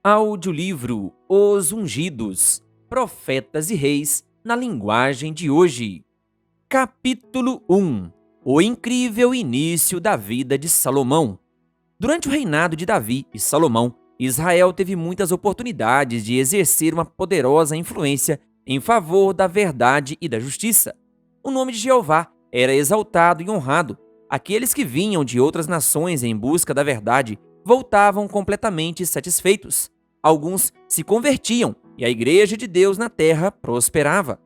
Audiolivro Os Ungidos, Profetas e Reis na linguagem de hoje. Capítulo 1. O incrível início da vida de Salomão. Durante o reinado de Davi e Salomão, Israel teve muitas oportunidades de exercer uma poderosa influência em favor da verdade e da justiça. O nome de Jeová era exaltado e honrado. Aqueles que vinham de outras nações em busca da verdade voltavam completamente satisfeitos. Alguns se convertiam e a igreja de Deus na terra prosperava.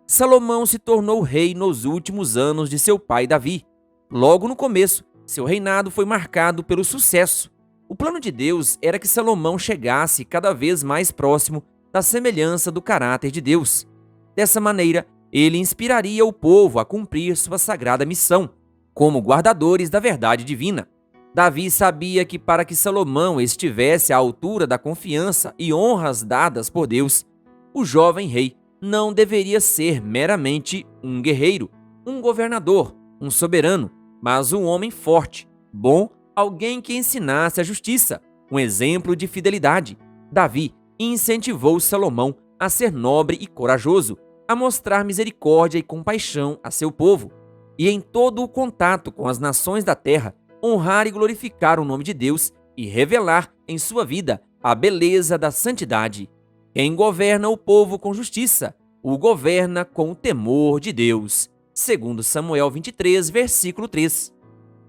Salomão se tornou rei nos últimos anos de seu pai Davi. Logo no começo, seu reinado foi marcado pelo sucesso. O plano de Deus era que Salomão chegasse cada vez mais próximo da semelhança do caráter de Deus. Dessa maneira, ele inspiraria o povo a cumprir sua sagrada missão, como guardadores da verdade divina. Davi sabia que para que Salomão estivesse à altura da confiança e honras dadas por Deus, o jovem rei não deveria ser meramente um guerreiro, um governador, um soberano, mas um homem forte, bom, alguém que ensinasse a justiça, um exemplo de fidelidade. Davi incentivou Salomão a ser nobre e corajoso, a mostrar misericórdia e compaixão a seu povo, e em todo o contato com as nações da terra, honrar e glorificar o nome de Deus e revelar em sua vida a beleza da santidade. Quem governa o povo com justiça, o governa com o temor de Deus. Segundo Samuel 23, versículo 3.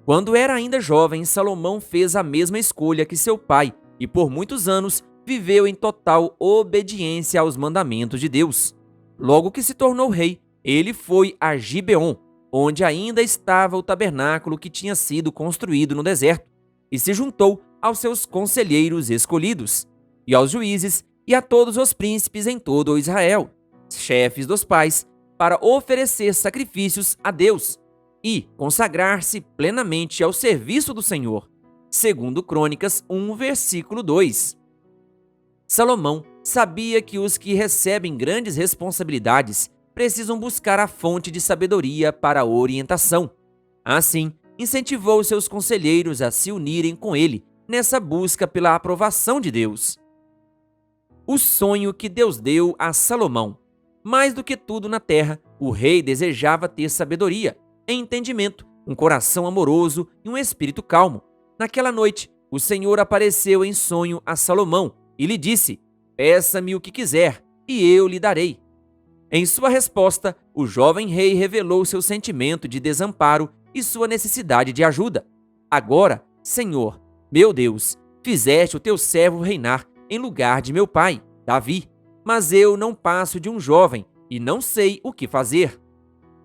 Quando era ainda jovem, Salomão fez a mesma escolha que seu pai e por muitos anos viveu em total obediência aos mandamentos de Deus. Logo que se tornou rei, ele foi a Gibeon, onde ainda estava o tabernáculo que tinha sido construído no deserto, e se juntou aos seus conselheiros escolhidos, e aos juízes e a todos os príncipes em todo o Israel, chefes dos pais, para oferecer sacrifícios a Deus e consagrar-se plenamente ao serviço do Senhor. Segundo Crônicas 1, versículo 2. Salomão sabia que os que recebem grandes responsabilidades precisam buscar a fonte de sabedoria para a orientação. Assim, incentivou seus conselheiros a se unirem com ele nessa busca pela aprovação de Deus. O sonho que Deus deu a Salomão. Mais do que tudo na terra, o rei desejava ter sabedoria, entendimento, um coração amoroso e um espírito calmo. Naquela noite, o Senhor apareceu em sonho a Salomão e lhe disse: "Peça-me o que quiser, e eu lhe darei." Em sua resposta, o jovem rei revelou seu sentimento de desamparo e sua necessidade de ajuda. "Agora, Senhor, meu Deus, fizeste o teu servo reinar em lugar de meu pai, Davi, mas eu não passo de um jovem e não sei o que fazer.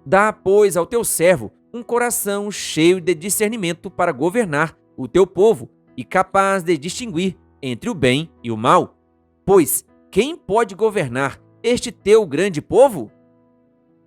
Dá, pois, ao teu servo um coração cheio de discernimento para governar o teu povo e capaz de distinguir entre o bem e o mal. Pois quem pode governar este teu grande povo?"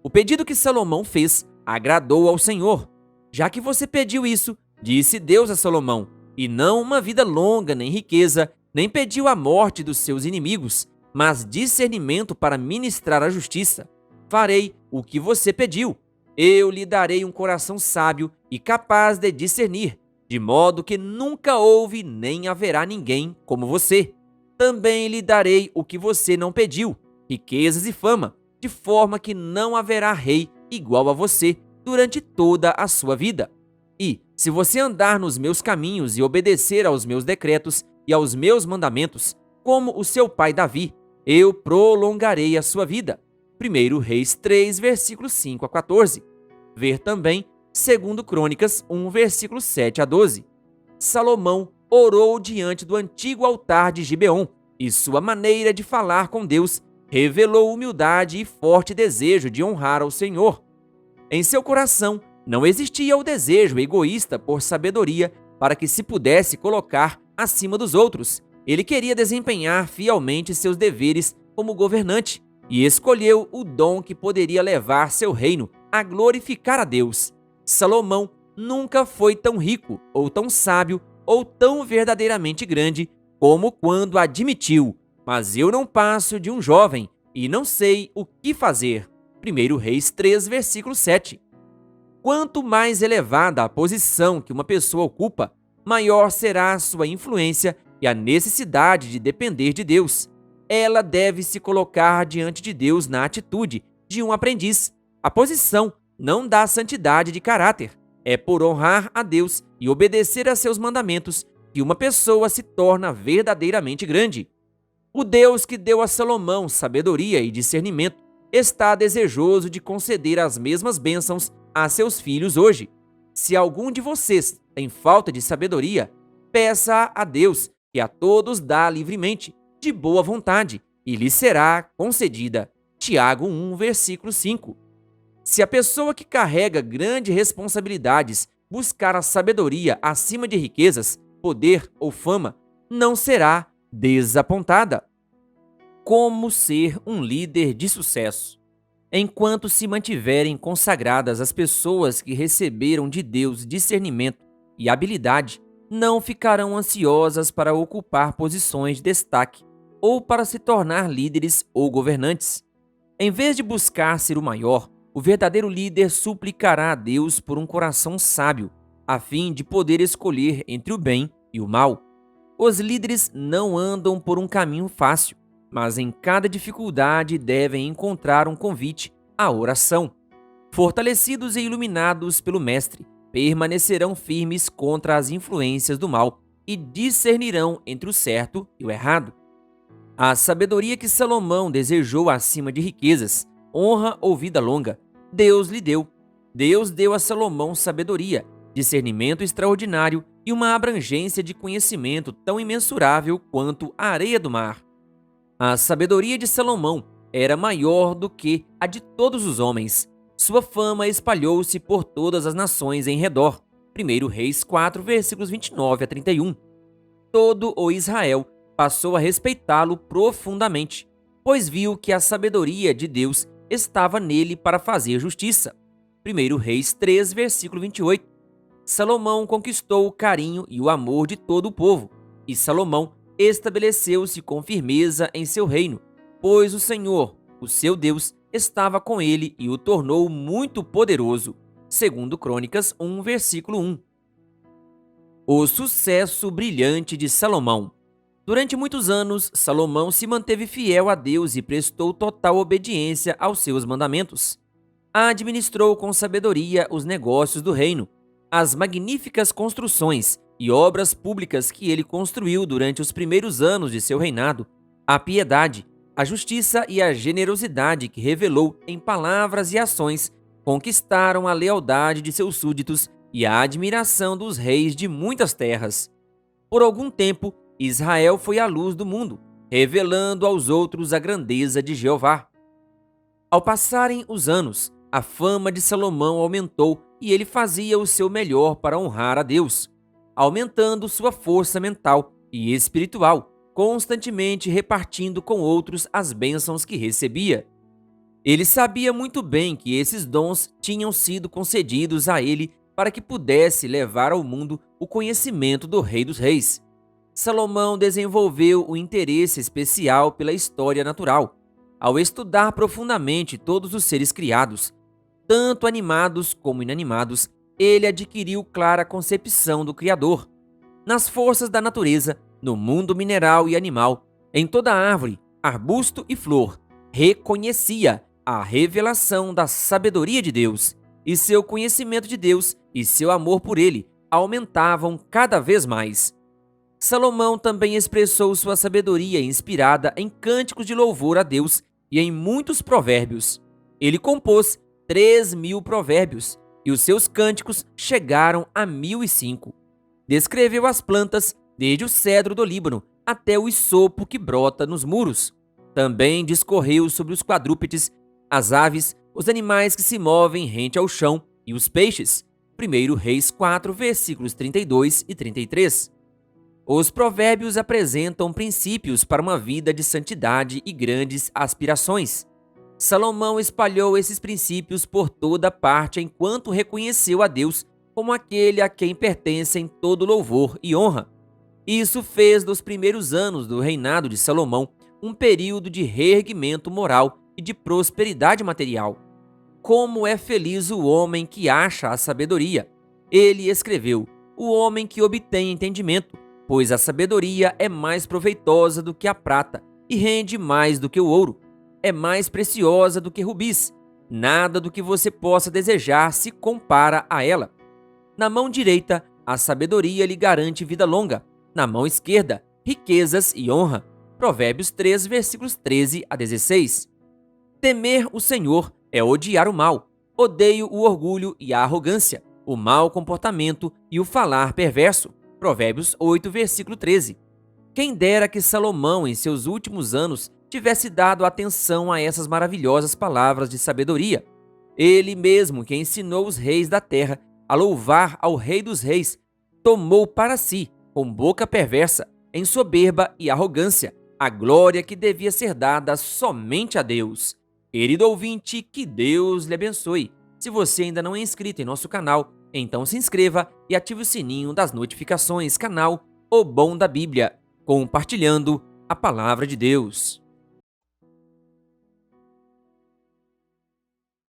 O pedido que Salomão fez agradou ao Senhor. "Já que você pediu isso", disse Deus a Salomão, "e não uma vida longa nem riqueza, nem pediu a morte dos seus inimigos, mas discernimento para ministrar a justiça. Farei o que você pediu. Eu lhe darei um coração sábio e capaz de discernir, de modo que nunca houve nem haverá ninguém como você. Também lhe darei o que você não pediu, riquezas e fama, de forma que não haverá rei igual a você durante toda a sua vida. E, se você andar nos meus caminhos e obedecer aos meus decretos e aos meus mandamentos, como o seu pai Davi, eu prolongarei a sua vida." 1 Reis 3, versículos 5 a 14. Ver também 2 Crônicas 1, versículos 7 a 12. Salomão orou diante do antigo altar de Gibeon, e sua maneira de falar com Deus revelou humildade e forte desejo de honrar ao Senhor. Em seu coração não existia o desejo egoísta por sabedoria para que se pudesse colocar acima dos outros. Ele queria desempenhar fielmente seus deveres como governante e escolheu o dom que poderia levar seu reino a glorificar a Deus. Salomão nunca foi tão rico, ou tão sábio, ou tão verdadeiramente grande como quando admitiu: "Mas eu não passo de um jovem e não sei o que fazer." 1 Reis 3, versículo 7. Quanto mais elevada a posição que uma pessoa ocupa, maior será a sua influência e a necessidade de depender de Deus. Ela deve se colocar diante de Deus na atitude de um aprendiz. A posição não dá santidade de caráter. É por honrar a Deus e obedecer a seus mandamentos que uma pessoa se torna verdadeiramente grande. O Deus que deu a Salomão sabedoria e discernimento está desejoso de conceder as mesmas bênçãos a seus filhos hoje. Se algum de vocês tem falta de sabedoria, peça a Deus, que a todos dá livremente, de boa vontade, e lhe será concedida. Tiago 1, versículo 5. Se a pessoa que carrega grandes responsabilidades buscar a sabedoria acima de riquezas, poder ou fama, não será desapontada. Como ser um líder de sucesso? Enquanto se mantiverem consagradas as pessoas que receberam de Deus discernimento e habilidade, não ficarão ansiosas para ocupar posições de destaque ou para se tornar líderes ou governantes. Em vez de buscar ser o maior, o verdadeiro líder suplicará a Deus por um coração sábio, a fim de poder escolher entre o bem e o mal. Os líderes não andam por um caminho fácil, mas em cada dificuldade devem encontrar um convite à oração. Fortalecidos e iluminados pelo Mestre, permanecerão firmes contra as influências do mal e discernirão entre o certo e o errado. A sabedoria que Salomão desejou acima de riquezas, honra ou vida longa, Deus lhe deu. Deus deu a Salomão sabedoria, discernimento extraordinário e uma abrangência de conhecimento tão imensurável quanto a areia do mar. A sabedoria de Salomão era maior do que a de todos os homens. Sua fama espalhou-se por todas as nações em redor. 1 Reis 4, versículos 29 a 31. Todo o Israel passou a respeitá-lo profundamente, pois viu que a sabedoria de Deus estava nele para fazer justiça. 1 Reis 3, versículo 28. Salomão conquistou o carinho e o amor de todo o povo, e Salomão estabeleceu-se com firmeza em seu reino, pois o Senhor, o seu Deus, estava com ele e o tornou muito poderoso. 2 Crônicas 1, versículo 1. O sucesso brilhante de Salomão. Durante muitos anos, Salomão se manteve fiel a Deus e prestou total obediência aos seus mandamentos. Administrou com sabedoria os negócios do reino, as magníficas construções e obras públicas que ele construiu durante os primeiros anos de seu reinado, a piedade, a justiça e a generosidade que revelou em palavras e ações conquistaram a lealdade de seus súditos e a admiração dos reis de muitas terras. Por algum tempo, Israel foi a luz do mundo, revelando aos outros a grandeza de Jeová. Ao passarem os anos, a fama de Salomão aumentou e ele fazia o seu melhor para honrar a Deus, aumentando sua força mental e espiritual, constantemente repartindo com outros as bênçãos que recebia. Ele sabia muito bem que esses dons tinham sido concedidos a ele para que pudesse levar ao mundo o conhecimento do Rei dos Reis. Salomão desenvolveu um interesse especial pela história natural, ao estudar profundamente todos os seres criados, tanto animados como inanimados. Ele adquiriu clara concepção do Criador. Nas forças da natureza, no mundo mineral e animal, em toda árvore, arbusto e flor, reconhecia a revelação da sabedoria de Deus, e seu conhecimento de Deus e seu amor por ele aumentavam cada vez mais. Salomão também expressou sua sabedoria inspirada em cânticos de louvor a Deus e em muitos provérbios. Ele compôs 3.000 provérbios, e os seus cânticos chegaram a 1.005. Descreveu as plantas, desde o cedro do Líbano até o isopo que brota nos muros. Também discorreu sobre os quadrúpedes, as aves, os animais que se movem rente ao chão e os peixes. 1 Reis 4, versículos 32 e 33. Os provérbios apresentam princípios para uma vida de santidade e grandes aspirações. Salomão espalhou esses princípios por toda parte enquanto reconheceu a Deus como aquele a quem pertencem todo louvor e honra. Isso fez dos primeiros anos do reinado de Salomão um período de reerguimento moral e de prosperidade material. Como é feliz o homem que acha a sabedoria! Ele escreveu: o homem que obtém entendimento, Pois a sabedoria é mais proveitosa do que a prata e rende mais do que o ouro. É mais preciosa do que rubis. Nada do que você possa desejar se compara a ela. Na mão direita, a sabedoria lhe garante vida longa. Na mão esquerda, riquezas e honra. Provérbios 3, versículos 13 a 16. Temer o Senhor é odiar o mal. Odeio o orgulho e a arrogância, o mau comportamento e o falar perverso. Provérbios 8, versículo 13. Quem dera que Salomão, em seus últimos anos, tivesse dado atenção a essas maravilhosas palavras de sabedoria. Ele mesmo, que ensinou os reis da terra a louvar ao Rei dos Reis, tomou para si, com boca perversa, em soberba e arrogância, a glória que devia ser dada somente a Deus. Querido ouvinte, que Deus lhe abençoe. Se você ainda não é inscrito em nosso canal, então se inscreva e ative o sininho das notificações. Canal O Bom da Bíblia, compartilhando a Palavra de Deus.